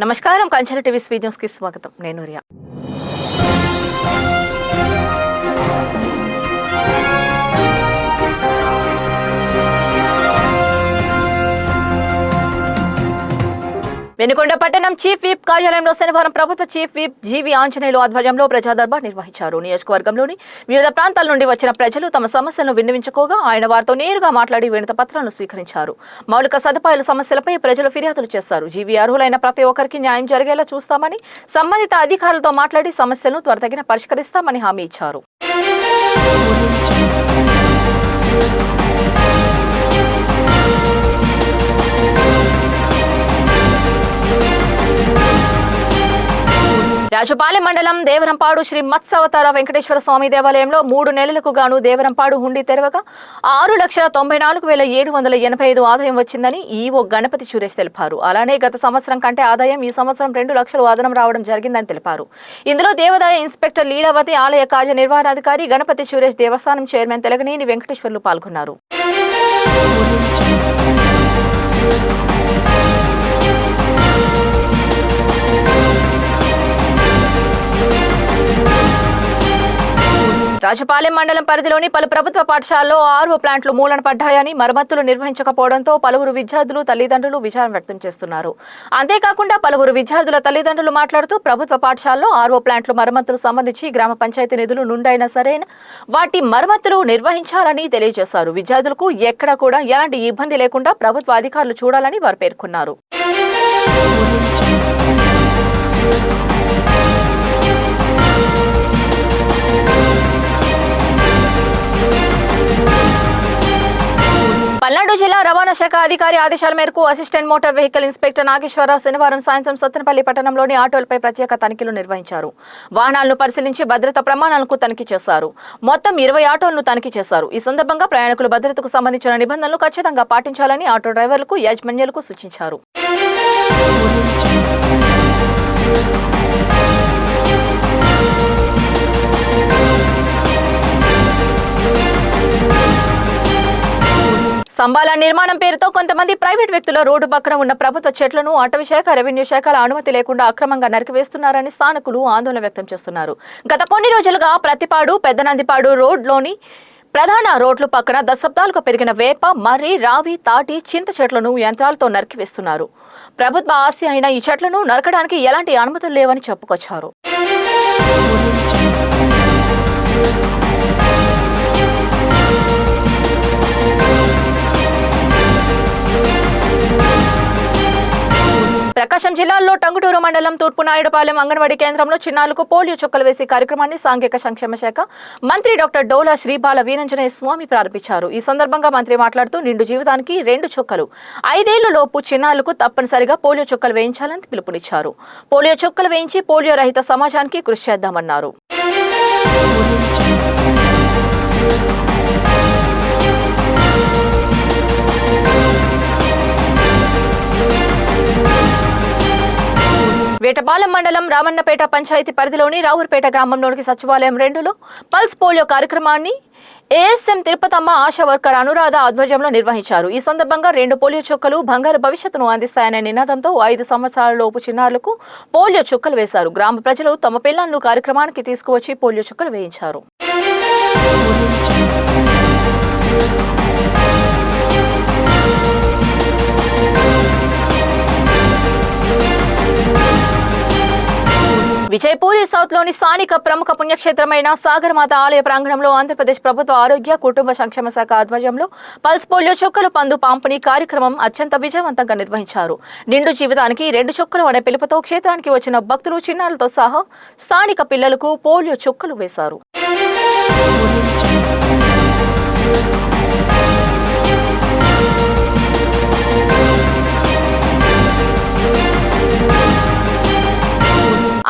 నమస్కారం కంచెల TV sweet news కి స్వాగతం. నేను రియా. వెనుకొండ పట్టణం చీఫ్ విప్ కార్యాలయంలో శనివారం ప్రభుత్వ చీఫ్ విప్ జీవి ఆంజనేయులు ఆధ్వర్యంలో ప్రజా దర్బార్ నిర్వహించారు. నియోజకవర్గంలోని వివిధ ప్రాంతాల నుండి వచ్చిన ప్రజలు తమ సమస్యలను విన్నవించుకోగా ఆయన వారితో నేరుగా మాట్లాడి వినతి పత్రాలను స్వీకరించారు. మౌలిక సదుపాయాల సమస్యలపై ప్రజలు ఫిర్యాదులు చేశారు. జీవి అర్హులైన ప్రతి ఒక్కరికి న్యాయం జరిగేలా చూస్తామని, సంబంధిత అధికారులతో మాట్లాడి సమస్యలను త్వరితగిన పరిష్కరిస్తామని హామీ ఇచ్చారు. రాజుపాలెం మండలం దేవరంపాడు శ్రీ మత్స్యావతార వెంకటేశ్వర స్వామి దేవాలయంలో 3 నెలలకు గాను దేవరంపాడు హుండీ తెరవగా 6,94,785 ఆదాయం వచ్చిందని ఈవో గణపతి సురేష్ తెలిపారు. అలానే గత సంవత్సరం కంటే ఆదాయం ఈ సంవత్సరం 2 లక్షలు అదనం రావడం జరిగిందని తెలిపారు. ఇందులో దేవాదాయ ఇన్స్పెక్టర్ లీలావతి, ఆలయ కార్యనిర్వహణాధికారి గణపతి సురేష్, దేవస్థానం చైర్మన్ తెలగనేని వెంకటేశ్వర్లు పాల్గొన్నారు. రాజుపాలెం మండలం పరిధిలోని పలు ప్రభుత్వ పాఠశాలలో ఆర్ఓ ప్లాంట్లు మూలన పడ్డాయని, మరమ్మతులు నిర్వహించకపోవడంతో పలువురు విద్యార్థులు, తల్లిదండ్రులు విచారం వ్యక్తం చేస్తున్నారు. అంతేకాకుండా పలువురు విద్యార్థుల తల్లిదండ్రులు మాట్లాడుతూ ప్రభుత్వ పాఠశాలలో ఆర్ఓ ప్లాంట్లు మరమ్మతులు సంబంధించి గ్రామ పంచాయతీ నిధులు నుండైనా సరే వాటి మరమ్మతులు నిర్వహించాలని తెలియజేశారు. విద్యార్థులకు ఎక్కడ కూడా ఎలాంటి ఇబ్బంది లేకుండా ప్రభుత్వ అధికారులు చూడాలని వారు పేర్కొన్నారు. పల్నాడు జిల్లా రవాణా శాఖ అధికారి ఆదేశాల మేరకు assistant motor vehicle inspector Nageswararao శనివారం సాయంత్రం సత్తెనపల్లి పట్టణంలోని ఆటోలపై ప్రత్యేక తనిఖీలు నిర్వహించారు. వాహనాలను పరిశీలించి భద్రతా ప్రమాణాలకు తనిఖీ చేశారు. మొత్తం 20 ఆటోలను తనిఖీ చేశారు. ఈ సందర్భంగా ప్రయాణికుల భద్రతకు సంబంధించిన నిబంధనలు ఖచ్చితంగా పాటించాలని ఆటో డ్రైవర్లకు, యాజమాన్యాలకు సూచించారు. స్తంభాల నిర్మాణం పేరుతో కొంతమంది ప్రైవేట్ వ్యక్తుల రోడ్డు పక్కన ఉన్న ప్రభుత్వ చెట్లను అటవీ శాఖ, రెవెన్యూ శాఖల అనుమతి లేకుండా అక్రమంగా నరికివేస్తున్నారని స్థానికులు ఆందోళన వ్యక్తం చేస్తున్నారు. గత కొన్ని రోజులుగా ప్రతిపాడు, పెద్దనందిపాడు రోడ్లోని ప్రధాన రోడ్లు పక్కన దశాబ్దాలుగా పెరిగిన వేప, మర్రి, రావి, తాటి, చింత చెట్లను యంత్రాలతో నరికివేస్తున్నారు. ప్రభుత్వ ఆస్తి అయిన ఈ చెట్లను నరకడానికి ఎలాంటి అనుమతులు లేవని చెప్పుకొచ్చారు. ప్రకాశం జిల్లాలో టంగుటూరు మండలం తూర్పు నాయుడుపాలెం అంగన్వాడీ కేంద్రంలో చిన్నారులకు పోలియో చుక్కలు వేసే కార్యక్రమాన్ని సాంఘిక సంక్షేమ శాఖ మంత్రి డాక్టర్ డోలా శ్రీబాల వీరంజనేయ స్వామి ప్రారంభించారు. ఈ సందర్భంగా మంత్రి మాట్లాడుతూ నిండు జీవితానికి 2 చుక్కలు, 5 ఏళ్ల లోపు చిన్నారులకు తప్పనిసరిగా పోలియో చుక్కలు వేయించాలని పిలుపునిచ్చారు. పోలియో చుక్కలు వేయించి పోలియో రహిత సమాజానికి కృషి చేద్దామన్నారు. వేటపాలెం మండలం రామన్నపేట పంచాయతీ పరిధిలోని రావుర్పేట గ్రామంలోని సచివాలయం 2లో పల్స్ పోలియో కార్యక్రమాన్ని ఏఎస్ఎం తిరుపతమ్మ ఆశా వర్కర్ అనురాధ ఆధ్వర్యంలో నిర్వహించారు. ఈ సందర్భంగా 2 పోలియో చుక్కలు బంగారు భవిష్యత్తును అందిస్తాయనే నినాదంతో 5 సంవత్సరాల లోపు చిన్నారులకు పోలియో చుక్కలు వేశారు. గ్రామ ప్రజలు తమ పిల్లలను కార్యక్రమానికి తీసుకువచ్చి పోలియో చుక్కలు వేయించారు. విజయపూరి సౌత్ లోని స్థానిక ప్రముఖ పుణ్యక్షేత్రమైన సాగరమాత ఆలయ ప్రాంగణంలో ఆంధ్రప్రదేశ్ ప్రభుత్వ ఆరోగ్య, కుటుంబ సంక్షేమ శాఖ ఆధ్వర్యంలో పల్స్ పోలియో చుక్కలు పందు పంపిణీ కార్యక్రమం అత్యంత విజయవంతంగా నిర్వహించారు. నిండు జీవితానికి 2 చుక్కలు అనే పిలుపుతో క్షేత్రానికి వచ్చిన భక్తులు, చిన్నారులతో సహా స్థానిక పిల్లలకు పోలియో చుక్కలు వేశారు.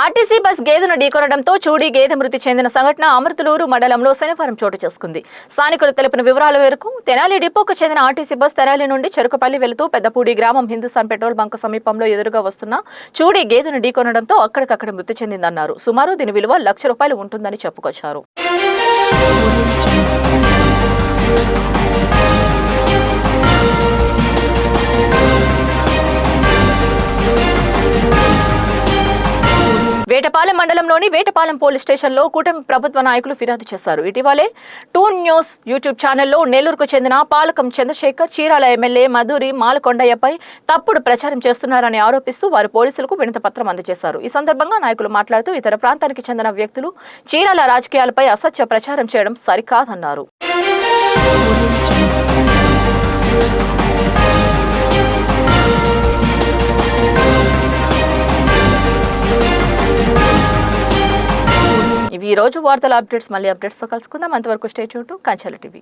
ఆర్టీసీ బస్ గేదెను ఢీకొనడంతో చూడి గేదె మృతి చెందిన సంఘటన అమృతలూరు మండలంలో శనివారం చోటు చేసుకుంది. స్థానికులు తెలిపిన వివరాల మేరకు తెనాలి డిపోకు చెందిన ఆర్టీసీ బస్ తెనాలి నుండి చెరుకుపల్లి వెళుతూ పెద్దపూడి గ్రామం హిందుస్థాన్ పెట్రోల్ బంక్ సమీపంలో ఎదురుగా వస్తున్న చూడి గేదెను ఢీకొనడంతో అక్కడికక్కడ మృతి చెందిందన్నారు. సుమారు దీని విలువ ₹1,00,000 ఉంటుందని చెప్పుకొచ్చారు. వేటపాలెం మండలంలోని వేటపాలెం పోలీస్ స్టేషన్లో కూటమి ప్రభుత్వ నాయకులు ఫిర్యాదు చేశారు. ఇటీవలే టూన్ న్యూస్ యూట్యూబ్ ఛానల్లో నెల్లూరుకు చెందిన పాలకం చంద్రశేఖర్, చీరాల ఎమ్మెల్యే మధురి మాలకొండయ్యపై తప్పుడు ప్రచారం చేస్తున్నారని ఆరోపిస్తూ వారు పోలీసులకు వినతిపత్రం అందజేశారు. ఈ సందర్భంగా నాయకులు మాట్లాడుతూ ఇతర ప్రాంతానికి చెందిన వ్యక్తులు చీరాల రాజకీయాలపై అసత్య ప్రచారం చేయడం సరికాదన్నారు. ఇవి ఈ రోజు వార్తల అప్డేట్స్. మళ్ళీ అప్డేట్స్తో కలుసుకుందాం. అంతవరకు స్టే ట్యూన్ టు కంచెల టీవీ.